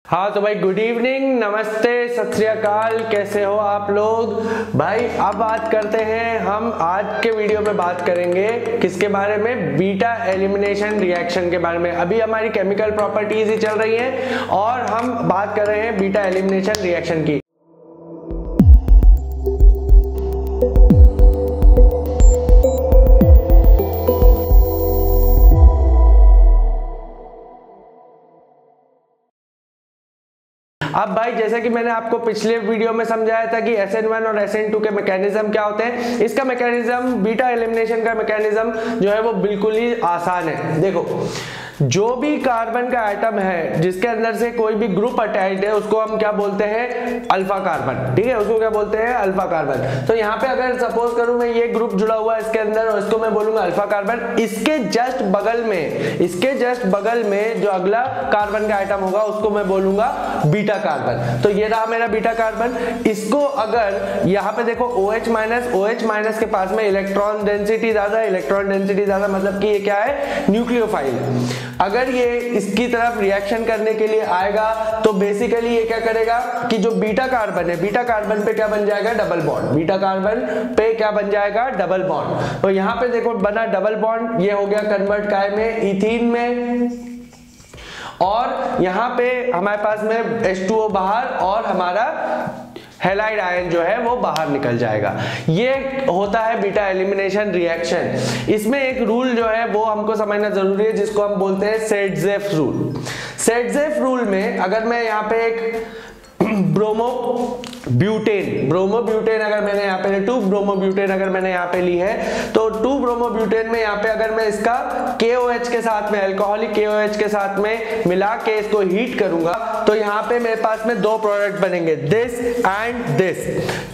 हाँ तो भाई गुड इवनिंग, नमस्ते, सत श्री अकाल, कैसे हो आप लोग भाई। अब बात करते हैं, हम आज के वीडियो में बात करेंगे किसके बारे में, बीटा एलिमिनेशन रिएक्शन के बारे में। अभी हमारी केमिकल प्रॉपर्टीज ही चल रही हैं और हम बात कर रहे हैं बीटा एलिमिनेशन रिएक्शन की। अब भाई जैसे कि मैंने आपको पिछले वीडियो में समझाया था कि SN1 और SN2 के मैकेनिज्म क्या होते हैं। इसका मैकेनिज्म, बीटा एलिमिनेशन का मैकेनिज्म जो है वो बिल्कुल ही आसान है। देखो, जो भी कार्बन का एटम है जिसके अंदर से कोई भी ग्रुप अटैच्ड है उसको हम क्या बोलते हैं, अल्फा कार्बन। ठीक है, उसको क्या बोलते हैं, अल्फा कार्बन। तो यहाँ पे अगर सपोज करूं मैं, ये ग्रुप जुड़ा हुआ है इसके अंदर और इसको मैं बोलूंगा अल्फा कार्बन। इसके जस्ट बगल में जो अगला कार्बन का एटम होगा उसको मैं बोलूंगा बीटा कार्बन। तो ये रहा मेरा बीटा कार्बन। इसको अगर यहाँ पे देखो OH माइनस के पास में इलेक्ट्रॉन डेंसिटी ज्यादा, मतलब कि ये क्या है, न्यूक्लियोफाइल। अगर ये इसकी तरफ रिएक्शन करने के लिए आएगा तो बेसिकली ये क्या करेगा कि जो बीटा कार्बन है, बीटा कार्बन पे क्या बन जाएगा, डबल बॉन्ड। बीटा कार्बन पे क्या बन जाएगा, डबल बॉन्ड। तो यहां पे देखो बना डबल बॉन्ड, ये हो गया कन्वर्ट काय में, इथीन में, और यहां पे हमारे पास में H2O बाहर और हमारा हैलाइड आयन जो है वो बाहर निकल जाएगा। ये होता है बीटा एलिमिनेशन रिएक्शन। इसमें एक रूल जो है वो हमको समझना जरूरी है जिसको हम बोलते हैं सेटजेफ रूल। सेटजेफ रूल में अगर मैं यहाँ पे एक ब्रोमोब्यूटेन अगर मैंने यहाँ पे 2 ब्रोमोब्यूटेन अगर मैंने यहाँ पे ली है तो 2 ब्रोमोब्यूटेन में यहाँ पे अगर मैं इसका KOH के साथ में, अल्कोहलिक KOH के साथ में मिला के इसको हीट करूंगा तो यहाँ पे मेरे पास में 2 प्रोडक्ट बनेंगे, दिस एंड दिस।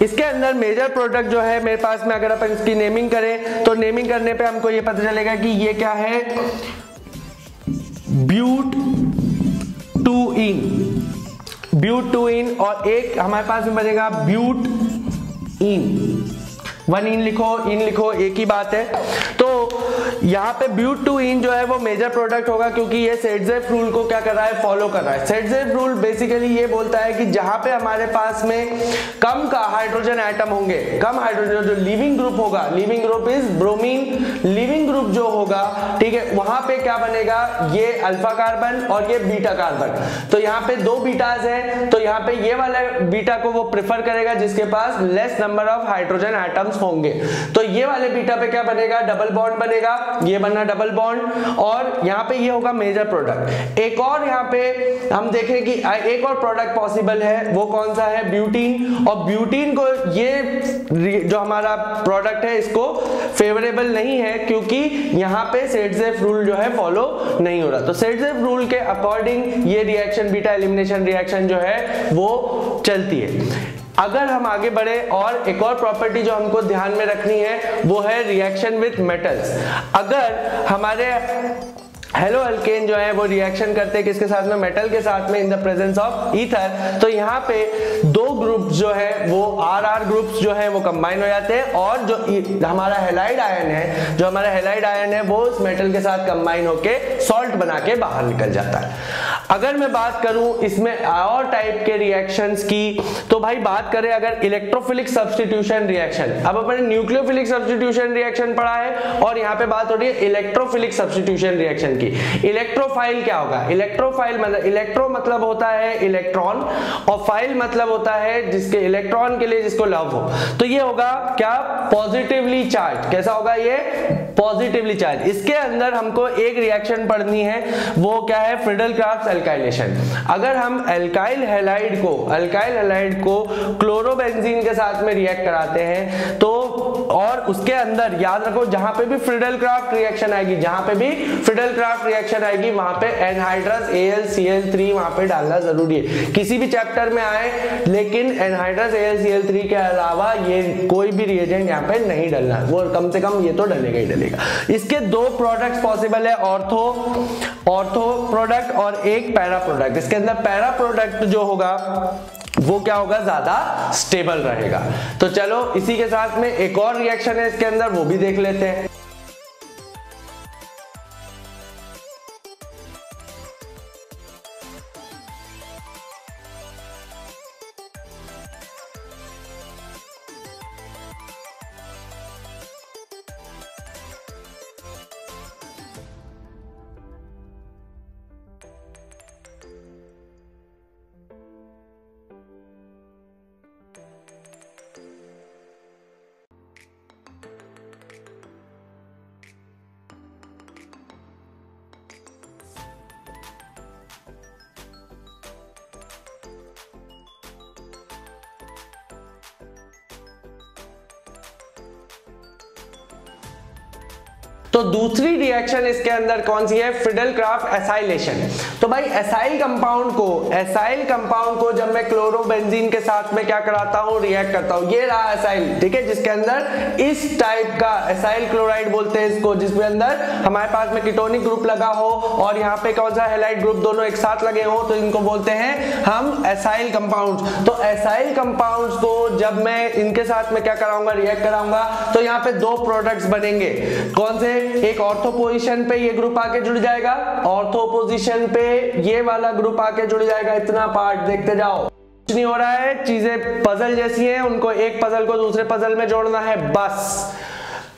इसके अंदर मेजर प्रोडक्ट जो है मेरे पास में, अगर अपन इसकी नेमिंग करें तो नेमिंग करने पे हमको ये पता चलेगा कि ये क्या है, ब्यूट-2-इन, और एक हमारे पास में बनेगा ब्यूट-इन। 1 इन लिखो, एक ही बात है। तो यहाँ पे ब्यूट-2-इन जो है वो मेजर प्रोडक्ट होगा क्योंकि ये सेटजेफ रूल को क्या कर रहा है, फॉलो कर रहा है। सेटजेफ रूल बेसिकली ये बोलता है कि जहां पे हमारे पास में कम का हाइड्रोजन एटम होंगे, कम हाइड्रोजन, जो लिविंग ग्रुप होगा, leaving group is bromine, leaving group जो होगा, ठीक है, वहां पे क्या बनेगा, ये अल्फा कार्बन और ये बीटा कार्बन। तो यहाँ पे 2 बीटाज है, तो यहाँ पे ये वाला बीटा को वो प्रेफर करेगा जिसके पास less number of hydrogen atoms होंगे। तो ये वाले बीटा पे क्या बनेगा, डबल बॉन्ड बनेगा, ये बना डबल बॉन्ड, और यहाँ पे ये होगा मेजर प्रोडक्ट। एक और यहाँ पे हम देखें कि एक और प्रोडक्ट पॉसिबल है, वो कौन सा है, ब्यूटीन। और ब्यूटीन को ये जो हमारा प्रोडक्ट है इसको फेवरेबल नहीं है क्योंकि यहाँ पे सेटजेफ रूल जो है फॉलो नहीं हो रहा। तो सेटजेफ रूल के अकॉर्डिंग ये रिएक्शन, बीटा एलिमिनेशन रिएक्शन जो है वो चलती है। अगर हम आगे बढ़े, और एक और प्रॉपर्टी जो हमको ध्यान में रखनी है वो है रिएक्शन विथ मेटल्स। अगर हमारे हेलो अल्केन जो है वो रिएक्शन करते हैं किसके साथ में, मेटल के साथ में, in the presence of ether, तो यहाँ पे 2 ग्रुप्स जो है वो RR ग्रुप्स जो है वो कंबाइन हो जाते हैं और जो हमारा हैलाइड आयन है वो उस मेटल के साथ कंबाइन होके सॉल्ट बना के बाहर निकल जाता है। अगर मैं बात करूं इसमें और टाइप के रिएक्शंस की, तो भाई बात करें अगर इलेक्ट्रोफिलिक सब्स्टिट्यूशन रिएक्शन, अब अपन ने न्यूक्लियोफिलिक सब्स्टिट्यूशन रिएक्शन पढ़ा है और यहाँ पे बात हो रही है इलेक्ट्रोफिलिक सब्स्टिट्यूशन रिएक्शन की। इलेक्ट्रोफाइल क्या होगा, इलेक्ट्रोफाइल मतलब, इलेक्ट्रो मतलब होता है इलेक्ट्रॉन और फाइल मतलब होता है जिसके इलेक्ट्रॉन के लिए जिसको लव हो। तो ये होगा क्या, पॉजिटिवली चार्ज। कैसा होगा ये, पॉजिटिवली चार्ज। इसके अंदर हमको एक रिएक्शन पढ़नी है, वो क्या है, फ्रीडल-क्राफ्ट एल्काइलेशन। अगर हम अल्काइल हैलाइड को क्लोरोबेंजीन के साथ में रिएक्ट कराते हैं तो, और उसके अंदर याद रखो जहां पे भी फ्रीडल-क्राफ्ट रिएक्शन आएगी वहां पे एनहाइड्रस AlCl3 वहां पे डालना जरूरी है। किसी भी चैप्टर में आए लेकिन एनहाइड्रस AlCl3 के अलावा ये कोई भी रिएजेंट यहाँ पे नहीं डलना, वो कम से कम ये तो डलेगा ही डलेगा। इसके 2 प्रोडक्ट्स पॉसिबल है, ऑर्थो प्रोडक्ट और एक पैरा प्रोडक्ट। इसके अंदर पैरा प्रोडक्ट जो होगा वो क्या होगा, ज्यादा स्टेबल रहेगा। तो चलो इसी के साथ में एक और रिएक्शन है इसके अंदर, वो भी देख लेते हैं। तो दूसरी रिएक्शन इसके अंदर कौन सी है, फ्रिडल-क्राफ्ट एसाइलेशन। तो भाई एसाइल कंपाउंड को जब मैं क्लोरोबेंजीन के साथ में क्या कराता हूं, रिएक्ट करता हूं, ये रहा एसाइल, ठीक है, जिसके अंदर इस टाइप का एसाइल क्लोराइड बोलते हैं इसको, जिसके अंदर हमारे पास में कीटोनिक ग्रुप लगा हो और यहाँ पे कौन सा हैलाइड ग्रुप दोनों एक साथ लगे हो, तो इनको बोलते हैं हम एसाइल कंपाउंड्स। तो एसाइल कंपाउंड्स को जब मैं इनके साथ में क्या कराऊंगा, रिएक्ट कराऊंगा, तो यहाँ पे दो प्रोडक्ट्स बनेंगे। कौन से, एक ऑर्थो पोजीशन पे ये ग्रुप आके जुड़ जाएगा, ऑर्थो पोजीशन पे ये वाला ग्रुप आके जुड़ जाएगा, इतना पार्ट देखते जाओ, कुछ नहीं हो रहा है, चीजें पजल जैसी हैं, उनको एक पजल को दूसरे पजल में जोड़ना है बस।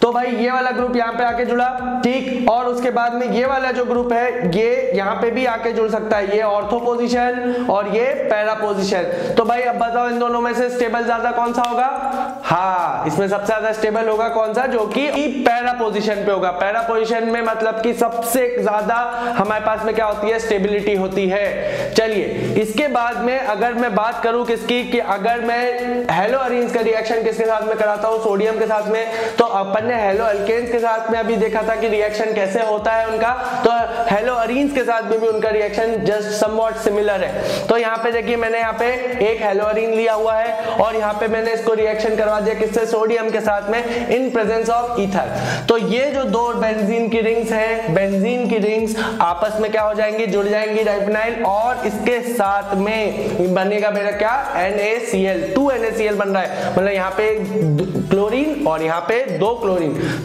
तो भाई ये वाला ग्रुप यहाँ पे आके जुड़ा, ठीक, और उसके बाद में ये वाला जो ग्रुप है ये यहाँ पे भी आके जुड़ सकता है, ये ऑर्थो पोजीशन और ये पैरा पोजीशन। तो भाई अब बताओ इन दोनों में से स्टेबल ज्यादा कौन सा होगा, हाँ इसमें सबसे ज्यादा स्टेबल होगा कौन सा, जो कि पैरा पोजीशन पे होगा। पैरा पोजीशन में मतलब कि सबसे ज्यादा हमारे पास में क्या होती है, स्टेबिलिटी होती है। चलिए इसके बाद में अगर मैं बात करूं किसकी, कि अगर मैं हेलो अरीन्स का रिएक्शन किसके साथ में कराता हूं, सोडियम के साथ में, तो अपन ने हेलो अल्केन्स के साथ में अभी देखा था कि रिएक्शन कैसे होता है उनका, तो हेलो अरीन्स के साथ में भी उनका रिएक्शन जस्ट समवॉट सिमिलर है। तो यहाँ पे देखिए मैंने यहाँ पे एक हेलो अरीन लिया हुआ है और यहाँ पे मैंने इसको रिएक्शन करवा दिया किससे, सोडियम के साथ में, इन प्रेजेंस ऑफ ईथर। तो ये जो दो बेंजीन की रिंग्स है, बेंजीन की रिंग्स आपस में क्या हो जाएंगी, जुड़ जाएंगी डाइफिनाइल, और इसके साथ में बनेगा मेरा क्या, NaCl, 2 NaCl बन रहा है, मतलब यहाँ पे क्लोरीन और यहाँ पे 2 क्लोरीन।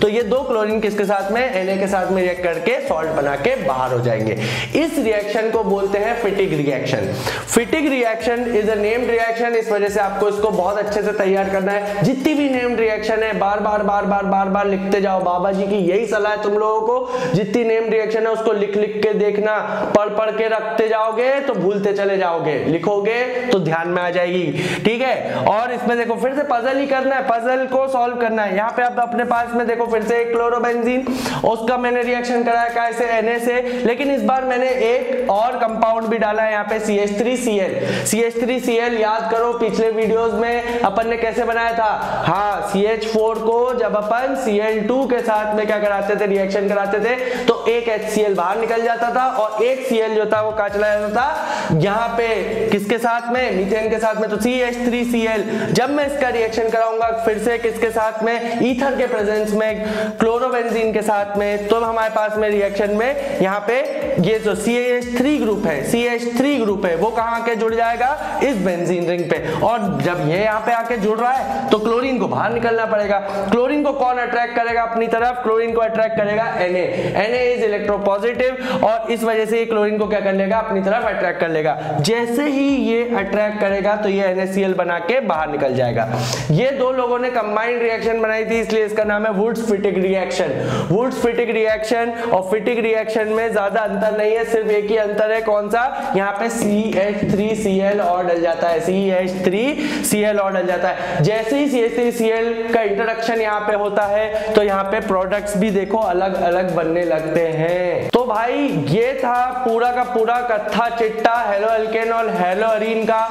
तो ये 2 क्लोरीन किसके साथ में, Na के साथ में रिएक्ट करके सॉल्ट बना के बाहर हो जाएंगे। इस रिएक्शन को बोलते हैं Fittig reaction. Fittig reaction is a named reaction, इस वजह से आपको इसको बहुत अच्छे से तैयार करना है। जितनी भी नेम्ड रिएक्शन है बार बार लिखते जाओ, बाबा जी की यही सलाह है तुम लोगों को, जितनी नेम्ड रिएक्शन है उसको लिख के देखना, पढ़ के रखते जाओगे तो भूलते चले जाओगे, लिखोगे तो ध्यान में आ जाएगी, ठीक है। और इसमें देखो फिर से पजल ही करना है, पजल को सॉल्व करना है। यहाँ पे आप अपने पास में देखो फिर से एक क्लोरोबेंजीन, उसका मैंने रिएक्शन कराया कैसे, Na से, लेकिन इस बार मैंने एक और कंपाउंड भी डाला है यहाँ पे, CH3Cl। CH3Cl याद करो पिछले वीडियोस में अपन ने कैसे बनाया था, हाँ CH4 को जब अपन Cl2 के साथ में क्या कराते थे, रिएक्शन कराते थे, तो एक HCl बाहर निकल जाता था और एक Cl जो था वो कहाँ चला जाता था, यहाँ पे किसके साथ में, मीथेन के साथ में, तो CH3Cl। जब मैं इसका रिएक्शन कराऊंगा फिर से किसके साथ में, ईथर के प्रेजेंस में, क्लोरोबेंजीन के साथ में, तो हमारे पास में रिएक्शन में यहाँ पे ये जो CH3 ग्रुप है, CH3 ग्रुप है, वो कहाँ आके जुड़ जाएगा, इस बेंजीन रिंग पे। और जब ये यहाँ पे आके जुड़ रहा है तो क्लोरीन को बाहर निकलना पड़ेगा। क्लोरीन को कौन अट्रैक्ट करेगा अपनी तरफ, क्लोरीन को अट्रैक्ट करेगा Na इज इलेक्ट्रोपॉजिटिव, और इस वजह से ये क्लोरीन को क्या कर लेगा, अपनी तरफ अट्रैक्ट कर लेगा। जैसे ही ये अट्रैक्ट करेगा तो ये NaCl बना के बाहर निकल जाएगा। ये दो लोगों ने कंबाइंड रिएक्शन बनाई थी, इसलिए इसका नाम है वुड्स फिटिग रिएक्शन। वुड्स फिटिग रिएक्शन और फिटिग रिएक्शन में ज्यादा अंतर नहीं है, सिर्फ एक ही अंतर है, कौन सा, यहाँ पे CH3Cl और डल जाता है, CH3Cl और डल जाता है। जैसे ही CH3Cl का इंट्रोडक्शन यहाँ पे होता है तो यहाँ पे प्रोडक्ट्स भी देखो अलग अलग बनने लगते हैं। तो भाई ये था पूरा का पूरा कत्था चिट्टा हेलो एल्केन और हेलो अरीन का,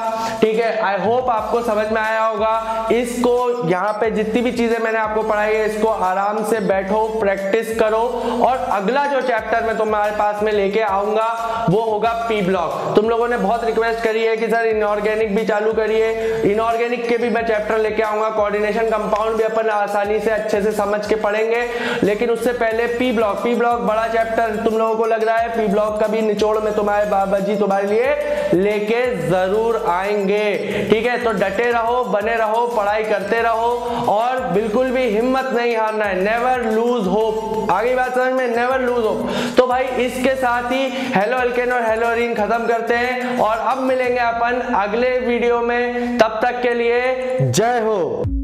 ठीक है। आई होप आपको समझ में आया होगा। इसको यहाँ पे जितनी भी चीजें मैंने आपको पढ़ाई है इसको आराम से बैठो, प्रैक्टिस करो, और अगला जो चैप्टर मैं तुम्हारे पास में लेके आऊंगा वो होगा पी ब्लॉक। तुम लोगों ने बहुत रिक्वेस्ट करी है कि सर इनऑर्गेनिक भी चालू करिए, इनऑर्गेनिक के भी मैं चैप्टर लेके आऊंगा, कोऑर्डिनेशन कंपाउंड भी अपन आसानी से अच्छे से समझ के पढ़ेंगे, लेकिन उससे पहले पी ब्लॉक बड़ा चैप्टर तुम लोगों को लग रहा है, पी ब्लॉक का भी निचोड़ में तुम्हारे बाबा जी तुम्हारे लिए लेके जरूर आएंगे, ठीक है। तो डटे रहो, बने रहो, पढ़ाई करते रहो और बिल्कुल भी हिम्मत नहीं हारना है, नेवर लूज होप। आगे बात समझ में, नेवर लूज होप। तो भाई इसके साथ ही हेलो एल्केन और हेलो अरीन खत्म करते हैं और अब मिलेंगे अपन अगले वीडियो में, तब तक के लिए जय हो।